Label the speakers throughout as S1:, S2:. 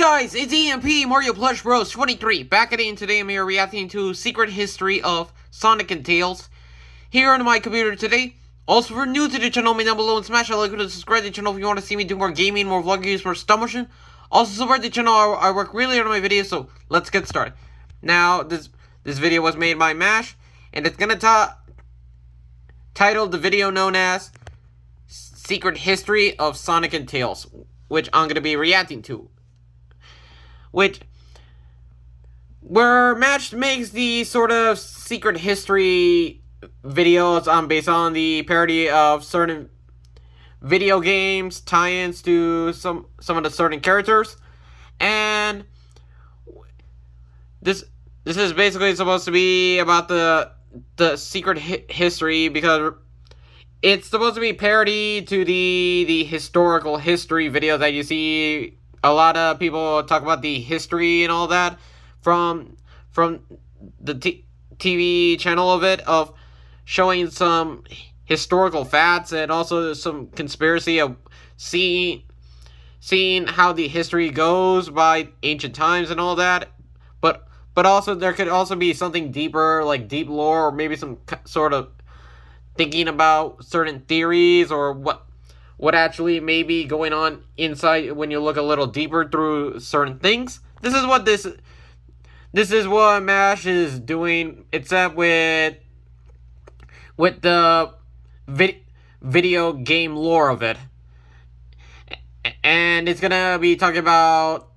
S1: guys, it's EMP Mario Plush Bros 23 back again. Today I'm here reacting to Secret History of Sonic and Tails here on my computer today. Also, if you're new to the channel, me down below and smash that like button to subscribe to the channel if you want to see me do more gaming, more vlog reviews, more stop motion. Also support the channel. I work really hard on my videos, so let's get started. Now, this video was made by MASH, and it's gonna title the video known as Secret History of Sonic and Tails, which I'm gonna be reacting to. Where MASH makes the sort of secret history videos based on the parody of certain video games, tie-ins to some of the certain characters, and this is basically supposed to be about the secret history, because it's supposed to be parody to the historical history video that you see. A lot of people talk about the history and all that from the TV channel of it, of showing some historical facts and also some conspiracy of seeing how the history goes by ancient times and all that. But also there could also be something deeper, like deep lore, or maybe some sort of thinking about certain theories or what actually may be going on inside when you look a little deeper through certain things. This is what MASH is doing, except with the video game lore of it. And it's gonna be talking about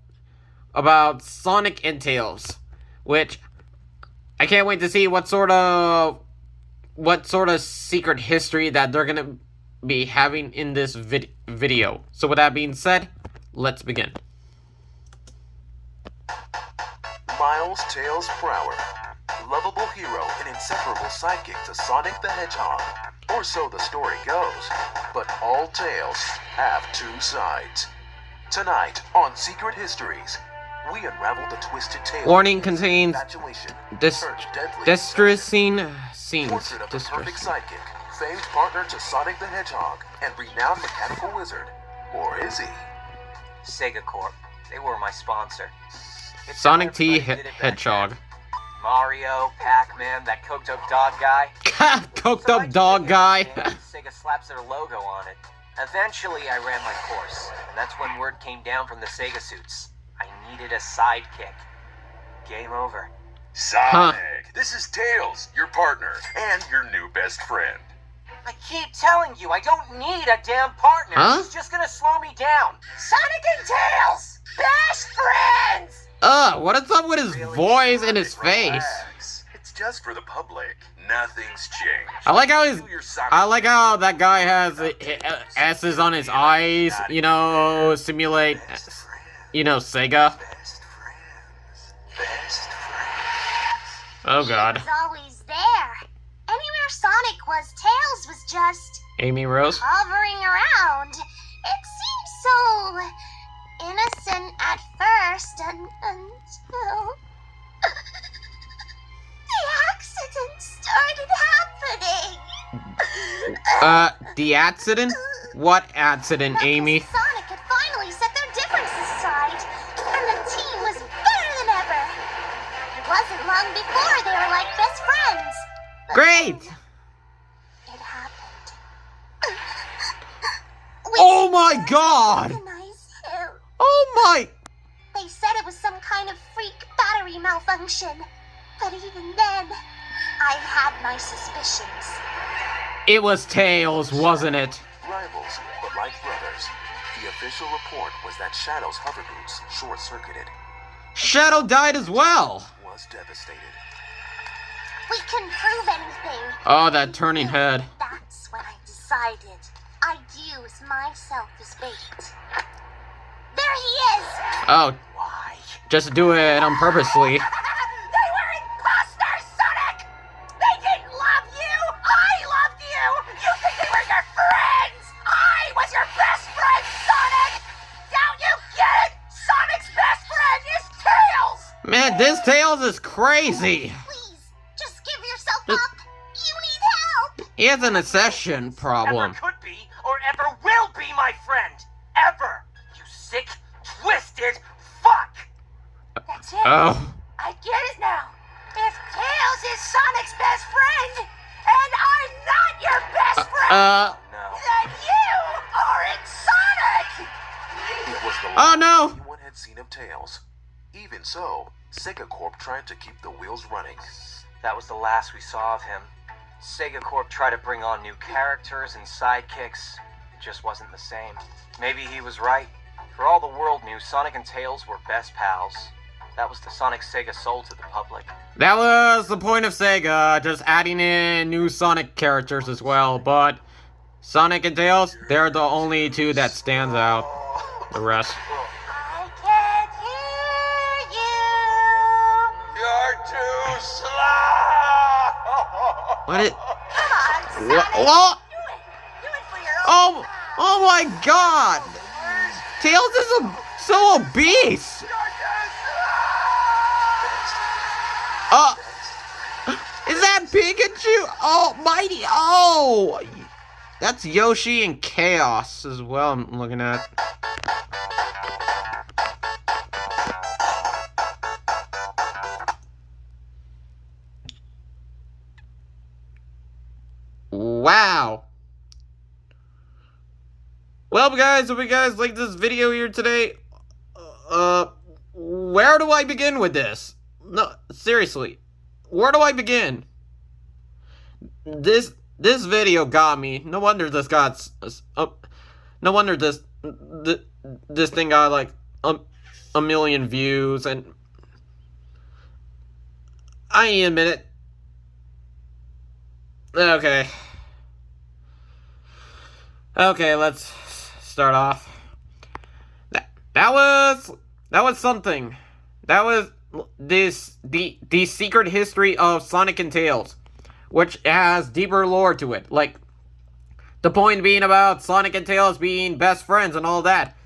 S1: Sonic and Tails, which I can't wait to see what sort of secret history that they're gonna be having in this video. So with that being said, let's begin.
S2: Miles Tails Prower, lovable hero and inseparable sidekick to Sonic the Hedgehog, or so the story goes. But all tales have two sides. Tonight on Secret Histories, we unravel the twisted tale.
S1: Warning contains distressing scenes.
S2: Portrait of the perfect sidekick, famed partner to Sonic the Hedgehog, and renowned mechanical wizard. Or is he?
S3: Sega Corp. They were my sponsor. It's
S1: Sonic T. Hedgehog.
S3: Mario, Pac-Man, that coked up dog guy.
S1: Coked up dog guy.
S3: Sega slaps their logo on it. Eventually, I ran my course, and that's when word came down from the Sega suits. I needed a sidekick. Game over.
S2: Sonic, This is Tails, your partner, and your new best friend.
S3: I keep telling you, I don't need a damn partner. He's just gonna slow me down. Sonic and Tails! Best friends!
S1: What is up with his voice and his face?
S2: Relax. It's just for the public. Nothing's changed.
S1: I like how that guy has S's on his eyes, you know, simulate, you know, Sega.
S2: Best friends.
S1: Oh god.
S4: He was always there. Anywhere Sonic was, Tails was just
S1: Amy Rose?
S4: hovering around. It seemed so innocent at first until the accident started happening.
S1: The accident? What accident, Amy?
S4: Sonic had finally set their differences aside, and the team was better than ever. It wasn't long before they were like best friends. But
S1: Great!
S4: then it happened.
S1: Oh my god!
S4: Recognize him.
S1: Oh my...
S4: They said it was some kind of freak battery malfunction. But even then, I had my suspicions.
S1: It was Tails, wasn't it?
S2: Rivals, but like brothers. The official report was that Shadow's hover boots short-circuited.
S1: Shadow died as well!
S2: Was devastated.
S4: We couldn't prove anything.
S1: Oh, that turning head.
S4: That's when I decided I'd use myself as bait. There he is!
S1: Oh,
S2: Why?
S1: just do it on purposely.
S4: They were imposters, Sonic! They didn't love you! I loved you! You think they were your friends! I was your best friend, Sonic! Don't you get it? Sonic's best friend is Tails!
S1: Man, this Tails is crazy.
S4: Please, just give yourself up. You need help!
S1: He has an obsession problem.
S3: Never could be, or ever will be my friend. Ever. You sick, twisted fuck!
S1: Oh.
S4: I get it now. If Tails is Sonic's best friend, and I'm not your best friend,
S3: No.
S4: then you aren't Sonic!
S2: It was the
S1: Oh,
S2: last
S1: no.
S2: anyone had seen of Tails. Even so, Sega Corp tried to keep the wheels running.
S3: That was the last we saw of him. Sega Corp tried to bring on new characters and sidekicks. It just wasn't the same. Maybe he was right. For all the world knew, Sonic and Tails were best pals. That was the Sonic Sega sold to the public.
S1: That was the point of Sega, just adding in new Sonic characters as well, but Sonic and Tails, they're the only two that stands out. The rest.
S4: I can't hear you!
S2: You're too slow!
S1: What it?
S4: Come on, Sonic!
S1: What?
S4: Do it! Do it for your own
S1: Oh my god! Tails is so obese! Is that Pikachu? Oh, Mighty! Oh! That's Yoshi and Chaos as well, I'm looking at. Wow! Well, guys, hope you guys like this video here today. Where do I begin with this? No, seriously. Where do I begin? This video got me. No wonder this got... no wonder this thing got, like, a million views, and... I admit it. Okay. Okay, let's start off. That was something. That was the secret history of Sonic and Tails, which has deeper lore to it. Like, the point being about Sonic and Tails being best friends and all that.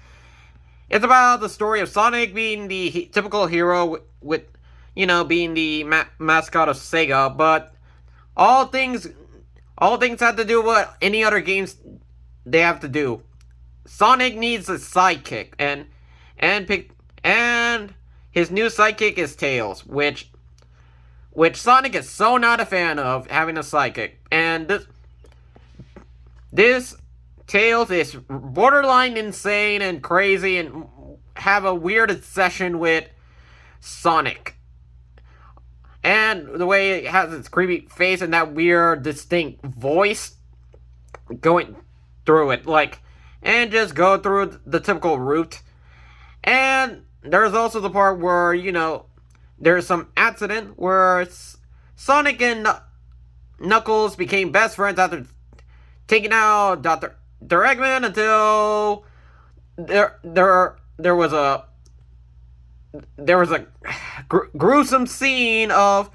S1: It's about the story of Sonic being the typical hero with you know, being the mascot of Sega, but all things have to do with any other games they have to do. Sonic needs a sidekick, and his new sidekick is Tails, which Sonic is so not a fan of having a sidekick. And this Tails is borderline insane and crazy and have a weird obsession with Sonic. And the way it has its creepy face and that weird distinct voice going through it, like, and just go through the typical route. And there's also the part where, you know, there's some accident where Sonic and Knuckles became best friends after taking out Dr. Eggman until there was a gruesome scene of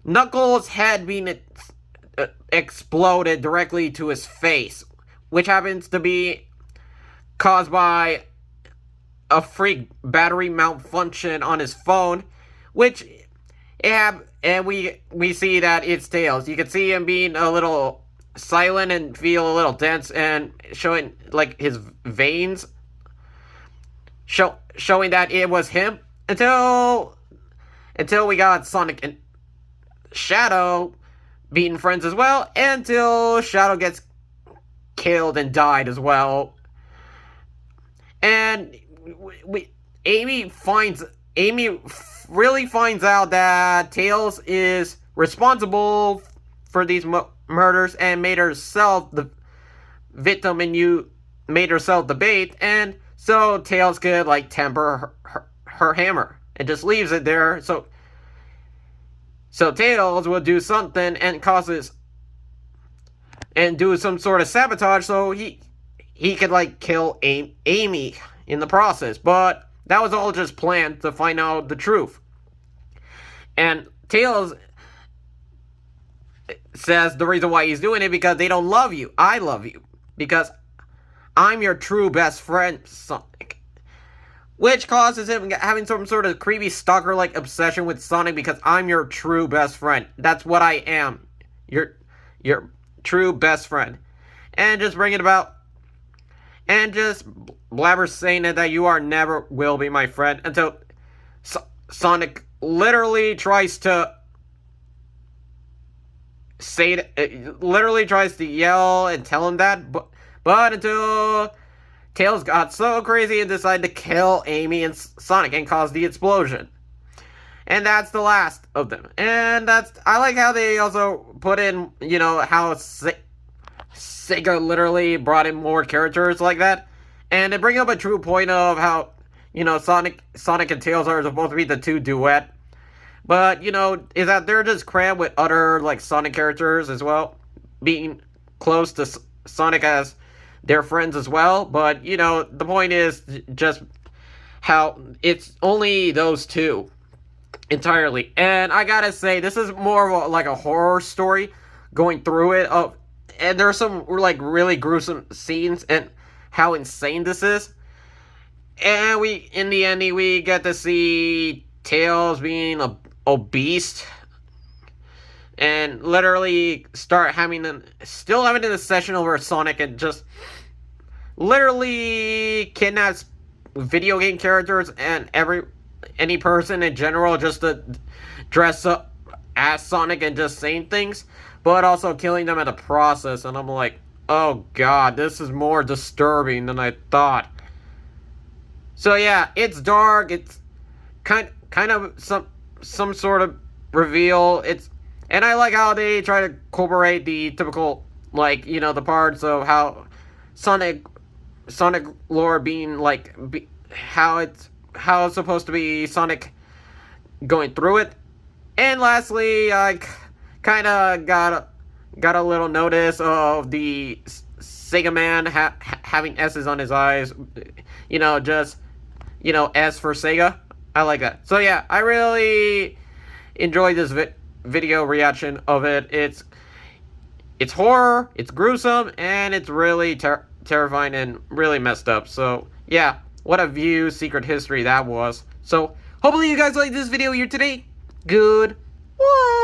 S1: Knuckles' head being exploded directly to his face, which happens to be caused by a freak battery malfunction on his phone, which and we see that it's Tails. You can see him being a little silent and feel a little tense and showing like his veins showing that it was him until we got Sonic and Shadow being friends as well, until Shadow gets killed and died as well. And Amy really finds out that Tails is responsible for these murders and made herself the victim, and you made herself the bait, and so Tails could like temper her hammer and just leaves it there. So Tails will do something and do some sort of sabotage so he could like kill Amy in the process. But that was all just planned to find out the truth. And Tails says the reason why he's doing it because they don't love you. I love you because I'm your true best friend, Sonic. Which causes him having some sort of creepy stalker-like obsession with Sonic because I'm your true best friend. That's what I am. Your true best friend. And just bring it about. And just blabber saying that you are never will be my friend until Sonic literally tries to literally tries to yell and tell him that, but until Tails got so crazy and decided to kill Amy and Sonic and cause the explosion. And that's the last of them. And I like how they also put in, you know, how Sega literally brought in more characters like that. And they bring up a true point of how, you know, Sonic and Tails are supposed to be the two duet. But, you know, is that they're just crammed with other, like, Sonic characters as well. Being close to Sonic as their friends as well. But, you know, the point is just how it's only those two entirely. And I gotta say, this is more of like a horror story going through it. And there's some, like, really gruesome scenes and how insane this is. And in the ending, we get to see Tails being obese and literally still having a session over Sonic and just literally kidnaps video game characters and any person in general just to dress up as Sonic and just saying things, but also killing them in the process. And I'm like, oh god, this is more disturbing than I thought. So yeah, it's dark. It's kind of some sort of reveal. And I like how they try to incorporate the typical, like, you know, the parts of how Sonic lore being like how it's supposed to be Sonic going through it. And lastly, I kind of got a little notice of the Sega Man having S's on his eyes. You know, just, you know, S for Sega. I like that. So yeah, I really enjoyed this video reaction of it. It's horror, it's gruesome, and it's really terrifying and really messed up. So yeah, what a view secret history that was. So hopefully you guys liked this video here today. Good one.